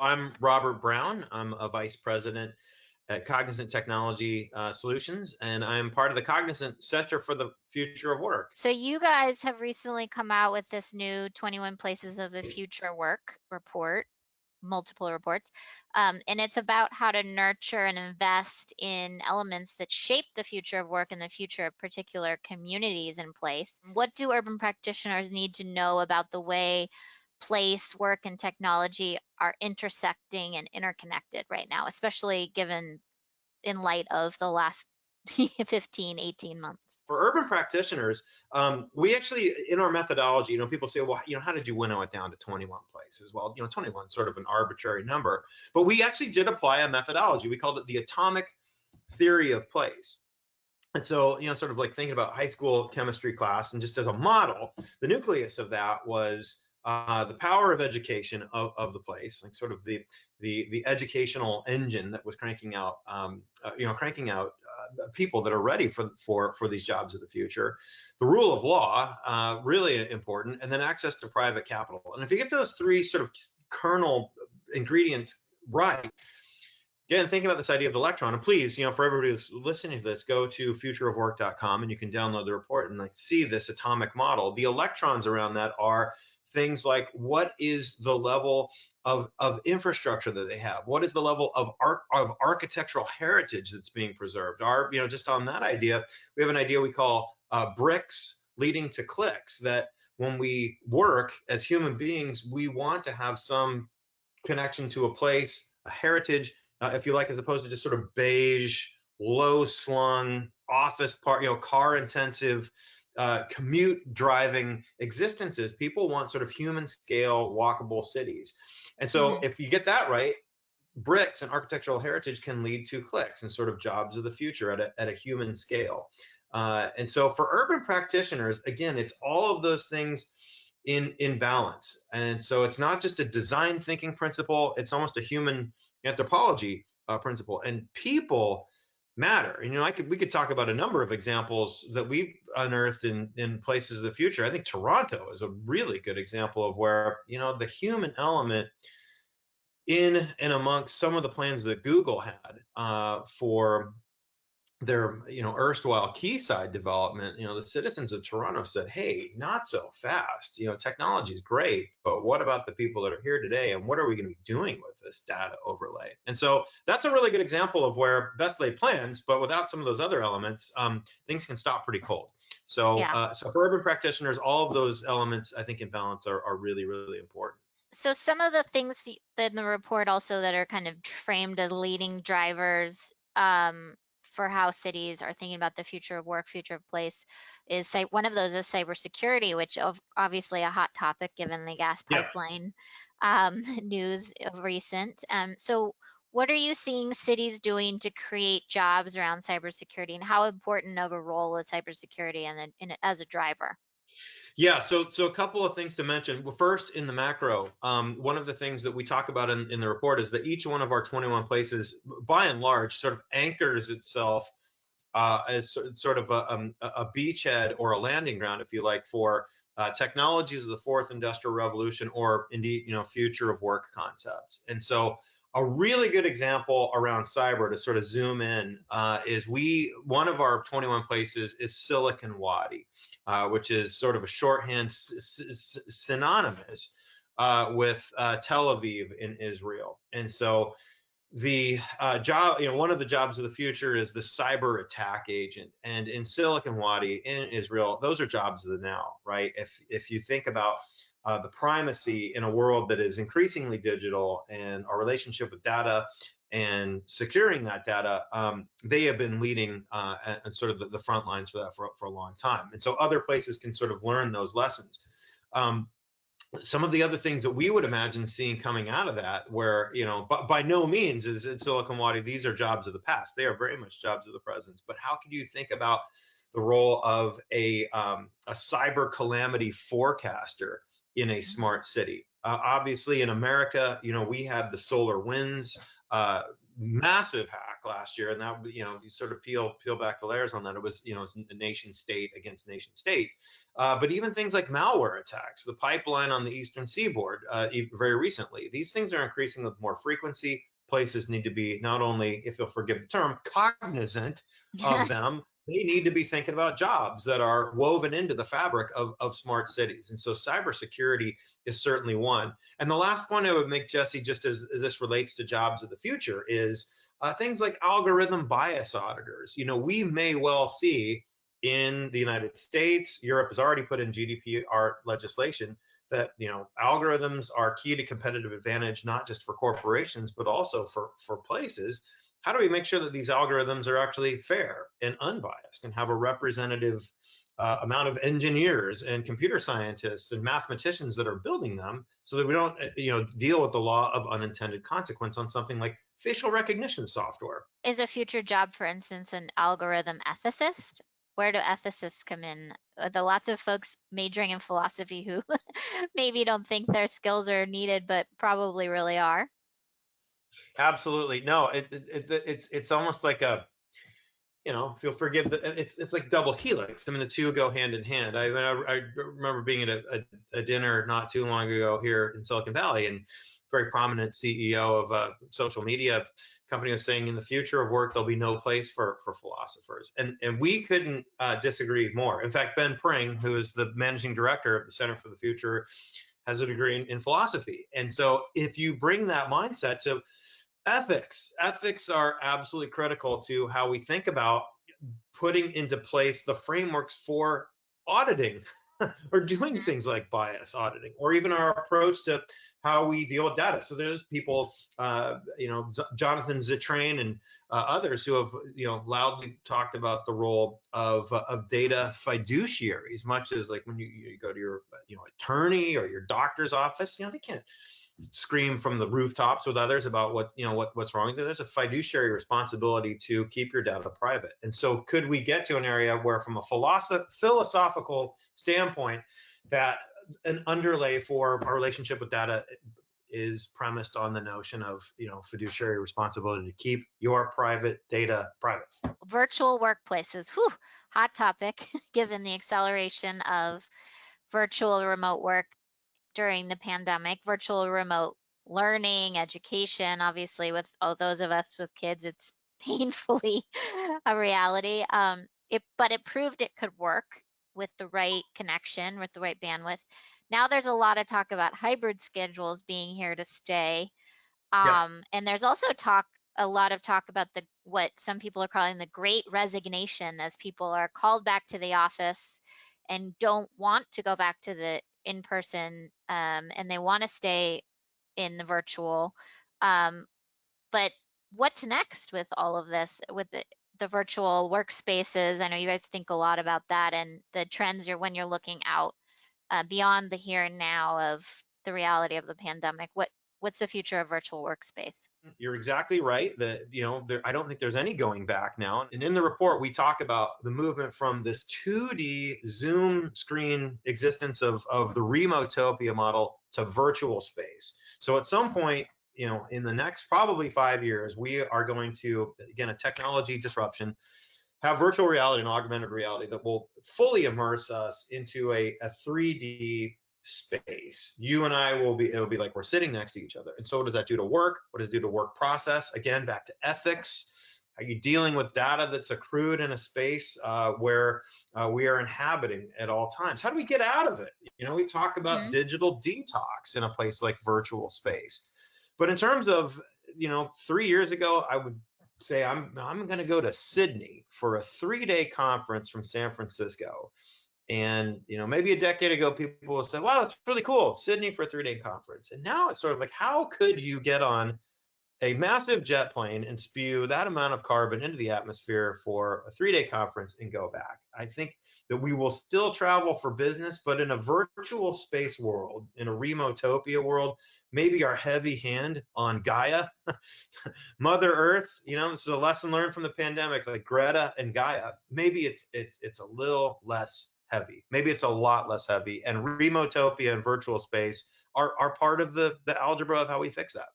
I'm Robert Brown. I'm a vice president at Cognizant Technology Solutions, and I'm part of the Cognizant Center for the Future of Work. So you guys have recently come out with this new 21 Places of the Future Work report, multiple reports, and it's about how to nurture and invest in elements that shape the future of work and the future of particular communities in place. What do urban practitioners need to know about the way place, work, and technology are intersecting and interconnected right now, especially given in light of the last 15, 18 months? For urban practitioners, we actually, in our methodology, people say, well, how did you winnow it down to 21 places? Well, 21 is sort of an arbitrary number, but we actually did apply a methodology. We called it the atomic theory of place. And so, sort of like thinking about high school chemistry class, and just as a model, the nucleus of that was the power of education of the place, like sort of the educational engine that was cranking out, people that are ready for these jobs of the future. The rule of law, really important, and then access to private capital. And if you get those three sort of kernel ingredients right, again, think about this idea of the electron. And please, for everybody who's listening to this, go to futureofwork.com and you can download the report and like see this atomic model. The electrons around that are things like, what is the level of infrastructure that they have? What is the level of architectural heritage that's being preserved? Just on that idea, we have an idea we call bricks leading to clicks, that when we work as human beings, we want to have some connection to a place, a heritage, if you like, as opposed to just sort of beige, low slung, office part, car intensive, commute driving existences. People want sort of human scale, walkable cities. And so Mhm. if you get that right, bricks and architectural heritage can lead to clicks and sort of jobs of the future at a human scale. And so for urban practitioners, again, it's all of those things in balance. And so it's not just a design thinking principle, it's almost a human anthropology principle. And people matter. And we could talk about a number of examples that we've unearthed in places of the future. I think Toronto is a really good example of where the human element in and amongst some of the plans that Google had for their erstwhile quayside development. The citizens of Toronto said, hey, not so fast. Technology is great, but what about the people that are here today, and what are we going to be doing with this data overlay? And so that's a really good example of where best laid plans, but without some of those other elements, things can stop pretty cold. So Yeah. so for urban practitioners, all of those elements, I think, in balance are really, really important. So some of the things in the report also that are kind of framed as leading drivers for how cities are thinking about the future of work, future of place, is one of those is cybersecurity, which obviously a hot topic given the gas Yeah. pipeline news of recent. So what are you seeing cities doing to create jobs around cybersecurity, and how important of a role is cybersecurity as a driver? Yeah, so a couple of things to mention. Well, first, in the macro, one of the things that we talk about in the report is that each one of our 21 places, by and large, sort of anchors itself as sort of a beachhead or a landing ground, if you like, for technologies of the fourth industrial revolution, or indeed, future of work concepts. And so a really good example around cyber to sort of zoom in is one of our 21 places is Silicon Wadi, which is sort of a shorthand synonymous with Tel Aviv in Israel. And so the job, one of the jobs of the future is the cyber attack agent. And in Silicon Wadi in Israel, those are jobs of the now, right? If you think about the primacy in a world that is increasingly digital, and our relationship with data and securing that data, they have been leading and sort of the front lines for that for a long time. And so other places can sort of learn those lessons. Some of the other things that we would imagine seeing coming out of that, where, but by no means is in Silicon Valley, these are jobs of the past. They are very much jobs of the present. But how can you think about the role of a cyber calamity forecaster in a smart city? Obviously, in America, we had the solar winds massive hack last year, and that you sort of peel back the layers on that. It was it was a nation state against nation state, but even things like malware attacks, the pipeline on the eastern seaboard, very recently, these things are increasing with more frequency. Places need to be not only, if you'll forgive the term, cognizant of them. They need to be thinking about jobs that are woven into the fabric of smart cities. And so cybersecurity is certainly one. And the last point I would make, Jesse, just as this relates to jobs of the future, is things like algorithm bias auditors. We may well see in the United States, Europe has already put in GDPR legislation that algorithms are key to competitive advantage, not just for corporations, but also for places. How do we make sure that these algorithms are actually fair and unbiased and have a representative amount of engineers and computer scientists and mathematicians that are building them, so that we don't deal with the law of unintended consequence on something like facial recognition software? Is a future job, for instance, an algorithm ethicist? Where do ethicists come in? The lots of folks majoring in philosophy who maybe don't think their skills are needed, but probably really are. Absolutely. No, it's almost like a, if you'll forgive the, it's like double helix. I mean, the two go hand in hand. I remember being at a dinner not too long ago here in Silicon Valley, and very prominent CEO of a social media company was saying, in the future of work, there'll be no place for philosophers, and we couldn't disagree more. In fact, Ben Pring, who is the managing director of the Center for the Future, has a degree in philosophy. And so if you bring that mindset to ethics are absolutely critical to how we think about putting into place the frameworks for auditing or doing Mhm. things like bias auditing, or even our approach to how we deal with data. So there's people, Jonathan Zittrain and others who have, loudly talked about the role of data fiduciaries, much as like when you go to your, attorney or your doctor's office, they can't scream from the rooftops with others about what's wrong. There's a fiduciary responsibility to keep your data private. And so could we get to an area where, from a philosophical standpoint, that an underlay for our relationship with data is premised on the notion of fiduciary responsibility to keep your private data private? Virtual workplaces, whew, hot topic, given the acceleration of virtual remote work during the pandemic, virtual remote learning, education. Obviously, with all those of us with kids, it's painfully a reality. But it proved it could work with the right connection, with the right bandwidth. Now there's a lot of talk about hybrid schedules being here to stay. Yeah. And there's also a lot of talk about the what some people are calling the great resignation, as people are called back to the office and don't want to go back to the in person, and they want to stay in the virtual. Um, but what's next with all of this, with the virtual workspaces? I know you guys think a lot about that and the trends when you're looking out beyond the here and now of the reality of the pandemic. What's the future of virtual workspace? You're exactly right that, I don't think there's any going back now. And in the report, we talk about the movement from this 2D Zoom screen existence of the remotopia model to virtual space. So at some point, in the next probably 5 years, we are going to, again, a technology disruption, have virtual reality and augmented reality that will fully immerse us into a 3D space. You and I it'll be like we're sitting next to each other. And so what does that do to work? What does it do to work process? Again, back to ethics. Are you dealing with data that's accrued in a space where we are inhabiting at all times? How do we get out of it? We talk about Hmm. digital detox in a place like virtual space. But in terms of, 3 years ago, I would say I'm going to go to Sydney for a 3-day conference from San Francisco. And maybe a decade ago, people would say, "Wow, that's really cool, Sydney for a 3-day conference." And now it's sort of like, how could you get on a massive jet plane and spew that amount of carbon into the atmosphere for a 3-day conference and go back? I think that we will still travel for business, but in a virtual space world, in a remotopia world, maybe our heavy hand on Gaia, Mother Earth, this is a lesson learned from the pandemic, like Greta and Gaia. Maybe it's a little less heavy. Maybe it's a lot less heavy. And remotopia and virtual space are part of the algebra of how we fix that.